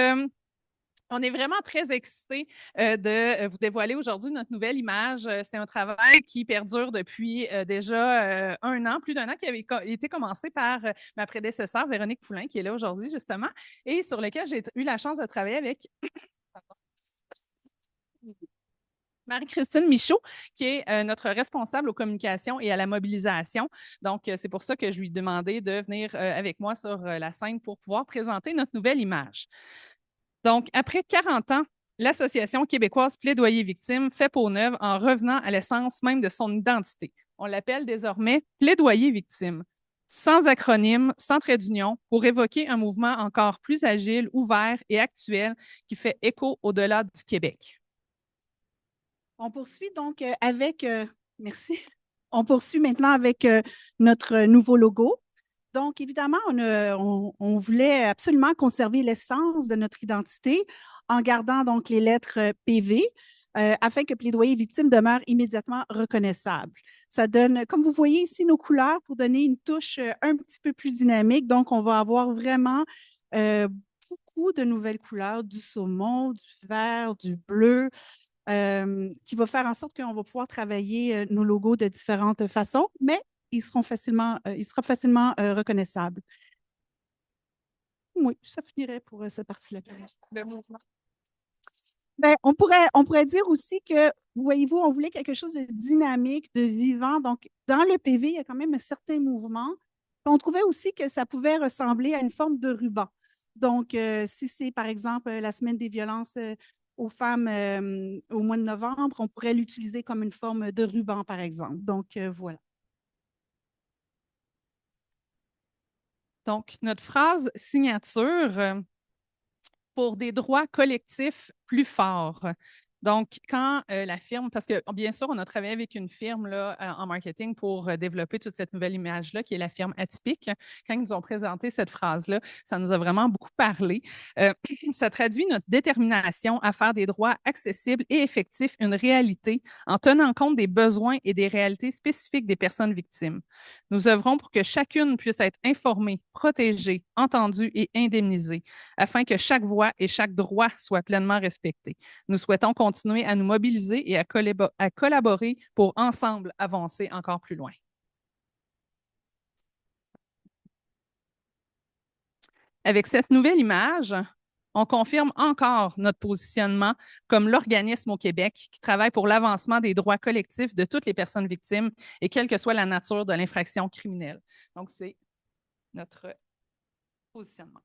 on est vraiment très excités de vous dévoiler aujourd'hui notre nouvelle image. C'est un travail qui perdure depuis déjà un an, plus d'un an, qui avait été commencé par ma prédécesseur, Véronique Poulain, qui est là aujourd'hui, justement, et sur lequel j'ai eu la chance de travailler avec Marie-Christine Michaud, qui est notre responsable aux communications et à la mobilisation. Donc, c'est pour ça que je lui ai demandé de venir avec moi sur la scène pour pouvoir présenter notre nouvelle image. Donc, après 40 ans, l'Association québécoise Plaidoyer Victime fait peau neuve en revenant à l'essence même de son identité. On l'appelle désormais Plaidoyer Victime, sans acronyme, sans trait d'union, pour évoquer un mouvement encore plus agile, ouvert et actuel qui fait écho au-delà du Québec. On poursuit donc merci. On poursuit maintenant avec notre nouveau logo. Donc, évidemment, on voulait absolument conserver l'essence de notre identité en gardant donc les lettres PV afin que Plaidoyer Victime demeure immédiatement reconnaissable. Ça donne, comme vous voyez ici, nos couleurs pour donner une touche un petit peu plus dynamique. Donc, on va avoir vraiment beaucoup de nouvelles couleurs, du saumon, du vert, du bleu, qui va faire en sorte qu'on va pouvoir travailler nos logos de différentes façons, mais il sera facilement reconnaissable. Oui, ça finirait pour cette partie-là. Le mouvement. Ben, on pourrait dire aussi que, voyez-vous, on voulait quelque chose de dynamique, de vivant. Donc, dans le PV, il y a quand même un certain mouvement. On trouvait aussi que ça pouvait ressembler à une forme de ruban. Donc, si c'est, par exemple, la semaine des violences aux femmes au mois de novembre, on pourrait l'utiliser comme une forme de ruban, par exemple. Donc, voilà. Donc, notre phrase signature pour des droits collectifs plus forts. Donc, quand la firme, parce que bien sûr, on a travaillé avec une firme là, en marketing pour développer toute cette nouvelle image-là, qui est la firme Atypique. Quand ils nous ont présenté cette phrase-là, ça nous a vraiment beaucoup parlé. Ça traduit notre détermination à faire des droits accessibles et effectifs une réalité en tenant compte des besoins et des réalités spécifiques des personnes victimes. Nous œuvrons pour que chacune puisse être informée, protégée, entendue et indemnisée, afin que chaque voix et chaque droit soient pleinement respectés. Nous souhaitons continuer à nous mobiliser et à collaborer pour ensemble avancer encore plus loin. Avec cette nouvelle image, on confirme encore notre positionnement comme l'organisme au Québec qui travaille pour l'avancement des droits collectifs de toutes les personnes victimes et quelle que soit la nature de l'infraction criminelle. Donc, c'est notre positionnement.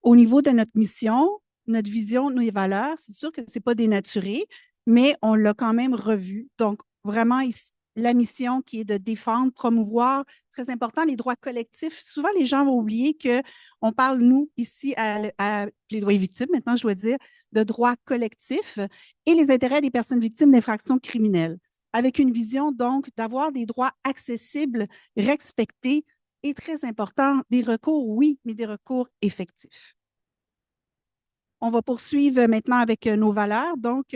Au niveau de notre mission, notre vision, nos valeurs, c'est sûr que ce n'est pas dénaturé, mais on l'a quand même revu. Donc, vraiment, ici, la mission qui est de défendre, promouvoir, très important, les droits collectifs. Souvent, les gens vont oublier qu'on parle, nous, ici, à Plaidoyer Victime, maintenant, je dois dire, de droits collectifs et les intérêts des personnes victimes d'infractions criminelles, avec une vision, donc, d'avoir des droits accessibles, respectés et très important, des recours, oui, mais des recours effectifs. On va poursuivre maintenant avec nos valeurs. Donc,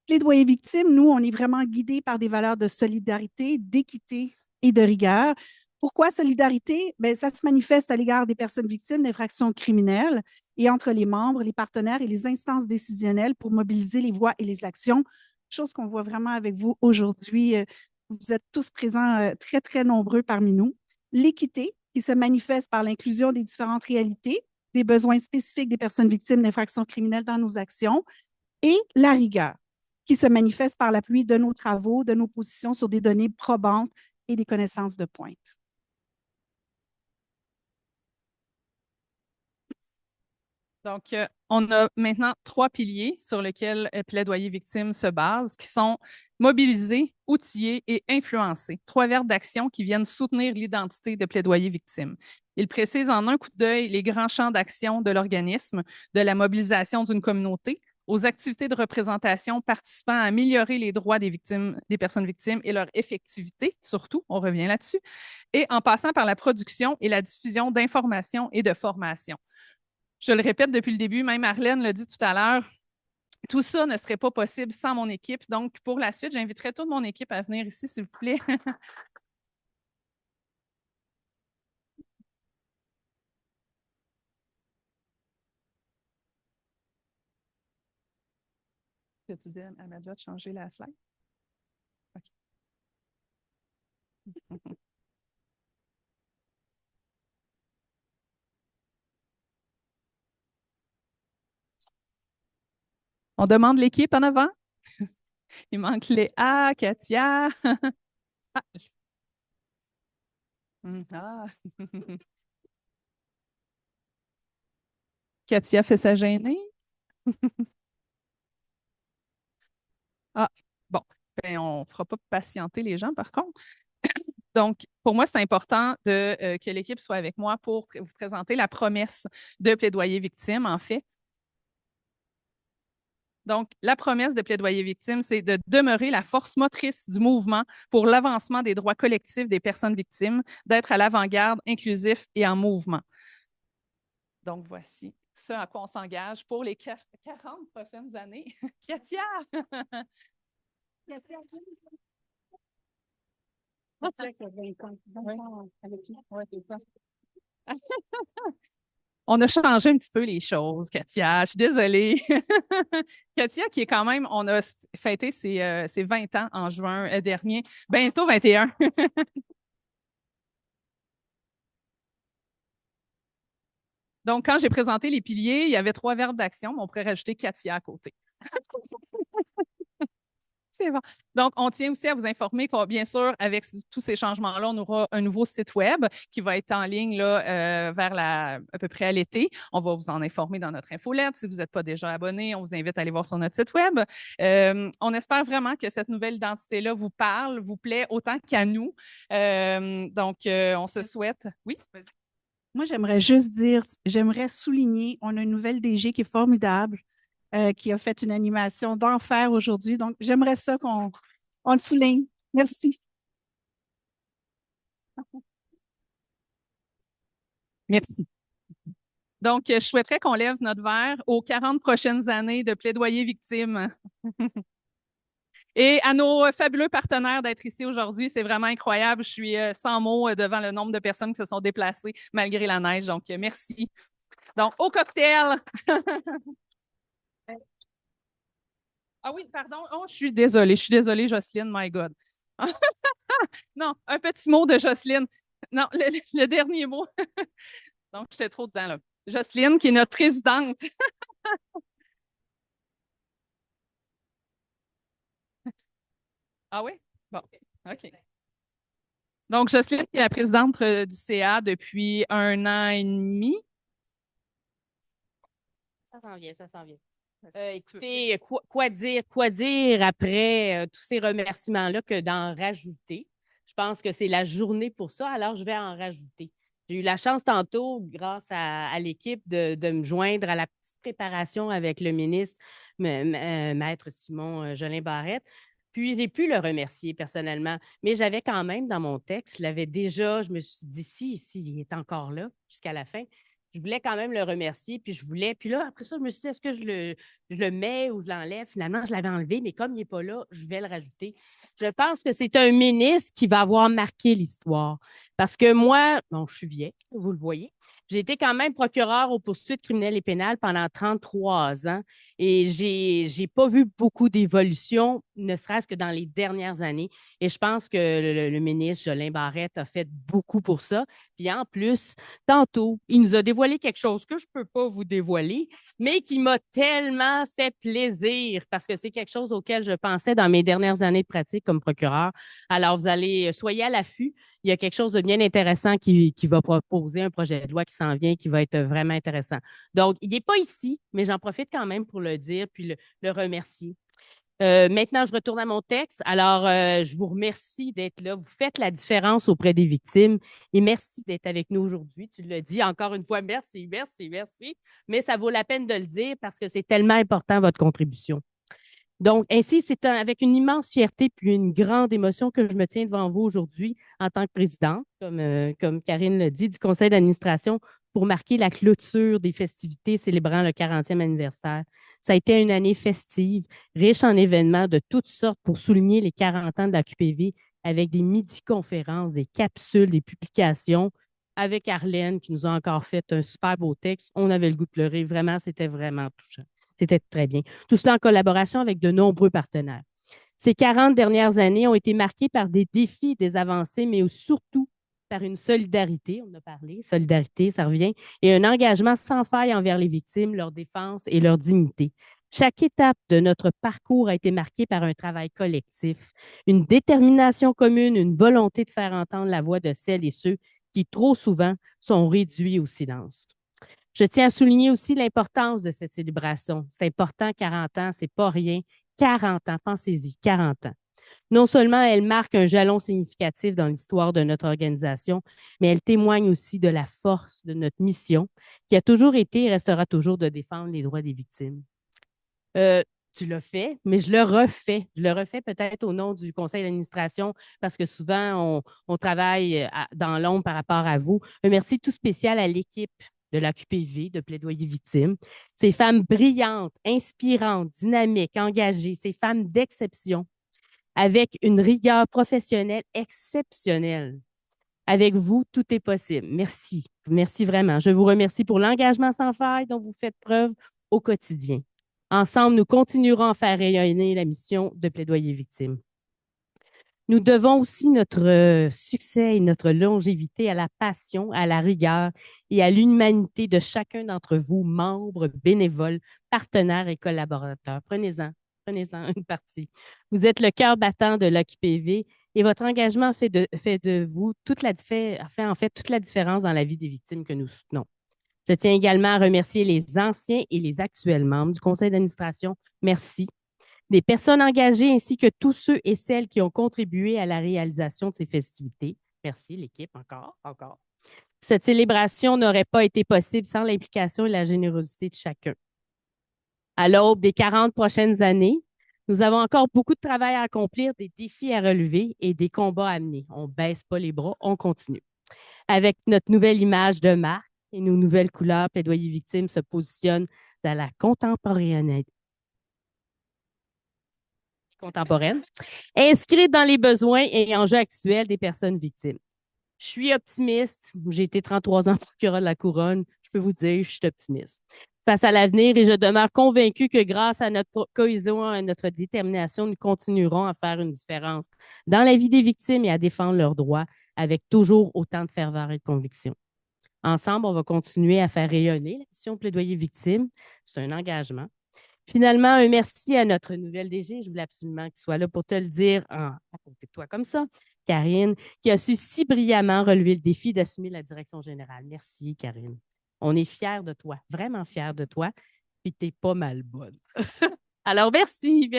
Plaidoyer Victime, nous, on est vraiment guidés par des valeurs de solidarité, d'équité et de rigueur. Pourquoi solidarité? Bien, ça se manifeste à l'égard des personnes victimes d'infractions criminelles et entre les membres, les partenaires et les instances décisionnelles pour mobiliser les voix et les actions, chose qu'on voit vraiment avec vous aujourd'hui. Vous êtes tous présents, très, très nombreux parmi nous. L'équité, qui se manifeste par l'inclusion des différentes réalités, des besoins spécifiques des personnes victimes d'infractions criminelles dans nos actions, et la rigueur, qui se manifeste par l'appui de nos travaux, de nos positions sur des données probantes et des connaissances de pointe. Donc, on a maintenant 3 piliers sur lesquels Plaidoyer victime se base, qui sont mobiliser, outiller et influencer. 3 verbes d'action qui viennent soutenir l'identité de Plaidoyer victime. Il précise en un coup d'œil les grands champs d'action de l'organisme, de la mobilisation d'une communauté, aux activités de représentation participant à améliorer les droits des victimes, des personnes victimes et leur effectivité, surtout, on revient là-dessus, et en passant par la production et la diffusion d'informations et de formations. Je le répète depuis le début, même Arlène l'a dit tout à l'heure, tout ça ne serait pas possible sans mon équipe. Donc, pour la suite, j'inviterai toute mon équipe à venir ici, s'il vous plaît. Tu dis à Madja de changer la slide? OK. On demande l'équipe en avant. Il manque Léa, Katia. Ah. Ah. Katia fait sa gênée. Ah, bon. Ben, on ne fera pas patienter les gens, par contre. Donc, pour moi, c'est important que l'équipe soit avec moi pour vous présenter la promesse de Plaidoyer victime, en fait. Donc, la promesse de Plaidoyer victime, c'est de demeurer la force motrice du mouvement pour l'avancement des droits collectifs des personnes victimes, d'être à l'avant-garde, inclusif et en mouvement. Donc, voici ce à quoi on s'engage pour les 40 prochaines années. Katia! Katia! On a changé un petit peu les choses, Katia. Je suis désolée. Katia, qui est quand même, on a fêté ses 20 ans en juin dernier, bientôt 21. Donc, quand j'ai présenté les piliers, il y avait 3 verbes d'action, mais on pourrait rajouter Katia à côté. C'est bon. Donc, on tient aussi à vous informer que, bien sûr, avec tous ces changements-là, on aura un nouveau site Web qui va être en ligne là, à peu près à l'été. On va vous en informer dans notre infolette. Si vous n'êtes pas déjà abonné, on vous invite à aller voir sur notre site Web. On espère vraiment que cette nouvelle identité-là vous parle, vous plaît autant qu'à nous. Donc, on se souhaite. Oui, vas-y. Moi, j'aimerais juste dire, j'aimerais souligner, on a une nouvelle DG qui est formidable, qui a fait une animation d'enfer aujourd'hui. Donc, j'aimerais ça qu'on le souligne. Merci. Merci. Donc, je souhaiterais qu'on lève notre verre aux 40 prochaines années de Plaidoyer victime. Et à nos fabuleux partenaires d'être ici aujourd'hui, c'est vraiment incroyable. Je suis sans mots devant le nombre de personnes qui se sont déplacées malgré la neige. Donc, merci. Donc, au cocktail. Ah oui, pardon. Oh, je suis désolée, Jocelyne, my God. Non, un petit mot de Jocelyne. Non, le dernier mot. Donc, j'étais trop dedans, là. Jocelyne, qui est notre présidente. Ah oui? Bon, OK. Donc, Jocelyne qui est la présidente du CA depuis 1 an et demi. Ça s'en vient, ça s'en vient. Écoutez, quoi dire après tous ces remerciements-là que d'en rajouter? Je pense que c'est la journée pour ça, alors je vais en rajouter. J'ai eu la chance tantôt, grâce à l'équipe, de me joindre à la petite préparation avec le ministre, Maître Simon Jolin Barrette. Puis, j'ai pu le remercier personnellement, mais j'avais quand même dans mon texte, je me suis dit, si, il est encore là jusqu'à la fin. Je voulais quand même le remercier, puis là, après ça, je me suis dit, est-ce que je le mets ou je l'enlève? Finalement, je l'avais enlevé, mais comme il n'est pas là, je vais le rajouter. Je pense que c'est un ministre qui va avoir marqué l'histoire. Parce que moi, bon, je suis vieille, vous le voyez, j'ai été quand même procureur aux poursuites criminelles et pénales pendant 33 ans et j'ai pas vu beaucoup d'évolution, ne serait-ce que dans les dernières années. Et je pense que le ministre Jolin Barrette a fait beaucoup pour ça. Puis en plus, tantôt, il nous a dévoilé quelque chose que je ne peux pas vous dévoiler, mais qui m'a tellement fait plaisir parce que c'est quelque chose auquel je pensais dans mes dernières années de pratique comme procureur. Alors, soyez à l'affût. Il y a quelque chose de bien intéressant qui va proposer un projet de loi qui s'en vient, qui va être vraiment intéressant. Donc, il n'est pas ici, mais j'en profite quand même pour le dire puis le remercier. Maintenant, je retourne à mon texte. Alors, je vous remercie d'être là. Vous faites la différence auprès des victimes et merci d'être avec nous aujourd'hui. Tu l'as dit encore une fois, merci, merci, merci. Mais ça vaut la peine de le dire parce que c'est tellement important, votre contribution. Donc, ainsi, c'est avec une immense fierté puis une grande émotion que je me tiens devant vous aujourd'hui en tant que présidente, comme Karine l'a dit, du conseil d'administration pour marquer la clôture des festivités célébrant le 40e anniversaire. Ça a été une année festive, riche en événements de toutes sortes pour souligner les 40 ans de la QPV avec des midi-conférences, des capsules, des publications, avec Arlène qui nous a encore fait un super beau texte. On avait le goût de pleurer. Vraiment, c'était vraiment touchant. C'était très bien. Tout cela en collaboration avec de nombreux partenaires. Ces 40 dernières années ont été marquées par des défis, des avancées, mais surtout par une solidarité, on en a parlé, solidarité, ça revient, et un engagement sans faille envers les victimes, leur défense et leur dignité. Chaque étape de notre parcours a été marquée par un travail collectif, une détermination commune, une volonté de faire entendre la voix de celles et ceux qui, trop souvent, sont réduits au silence. Je tiens à souligner aussi l'importance de cette célébration. C'est important, 40 ans, c'est pas rien. 40 ans, pensez-y, 40 ans. Non seulement elle marque un jalon significatif dans l'histoire de notre organisation, mais elle témoigne aussi de la force de notre mission, qui a toujours été et restera toujours de défendre les droits des victimes. Tu l'as fait, mais je le refais. Je le refais peut-être au nom du conseil d'administration parce que souvent, on travaille dans l'ombre par rapport à vous. Un merci tout spécial à l'équipe de la QPV, de Plaidoyer Victime. Ces femmes brillantes, inspirantes, dynamiques, engagées, ces femmes d'exception, avec une rigueur professionnelle exceptionnelle. Avec vous, tout est possible. Merci. Merci vraiment. Je vous remercie pour l'engagement sans faille dont vous faites preuve au quotidien. Ensemble, nous continuerons à faire rayonner la mission de Plaidoyer Victime. Nous devons aussi notre succès et notre longévité à la passion, à la rigueur et à l'humanité de chacun d'entre vous, membres, bénévoles, partenaires et collaborateurs. Prenez-en une partie. Vous êtes le cœur battant de l'AQPV et votre engagement fait de vous toute la différence dans la vie des victimes que nous soutenons. Je tiens également à remercier les anciens et les actuels membres du conseil d'administration. Merci. Des personnes engagées ainsi que tous ceux et celles qui ont contribué à la réalisation de ces festivités. Merci, l'équipe, encore. Cette célébration n'aurait pas été possible sans l'implication et la générosité de chacun. À l'aube des 40 prochaines années, nous avons encore beaucoup de travail à accomplir, des défis à relever et des combats à mener. On ne baisse pas les bras, on continue. Avec notre nouvelle image de marque et nos nouvelles couleurs, Plaidoyer Victime se positionne dans la contemporaine, inscrite dans les besoins et enjeux actuels des personnes victimes. Je suis optimiste. J'ai été 33 ans procureur de la Couronne. Je peux vous dire, je suis optimiste face à l'avenir et je demeure convaincue que grâce à notre cohésion et à notre détermination, nous continuerons à faire une différence dans la vie des victimes et à défendre leurs droits avec toujours autant de ferveur et de conviction. Ensemble, on va continuer à faire rayonner la mission Plaidoyer Victime. C'est un engagement. Finalement, un merci à notre nouvelle DG. Je voulais absolument que tu sois là pour te le dire à côté de toi comme ça. Karine, qui a su si brillamment relever le défi d'assumer la direction générale. Merci, Karine. On est fiers de toi, vraiment fiers de toi, puis tu n'es pas mal bonne. Alors, merci.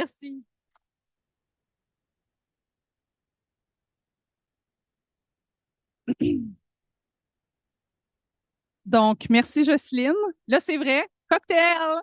Donc, merci Jocelyne. Là, c'est vrai, cocktail!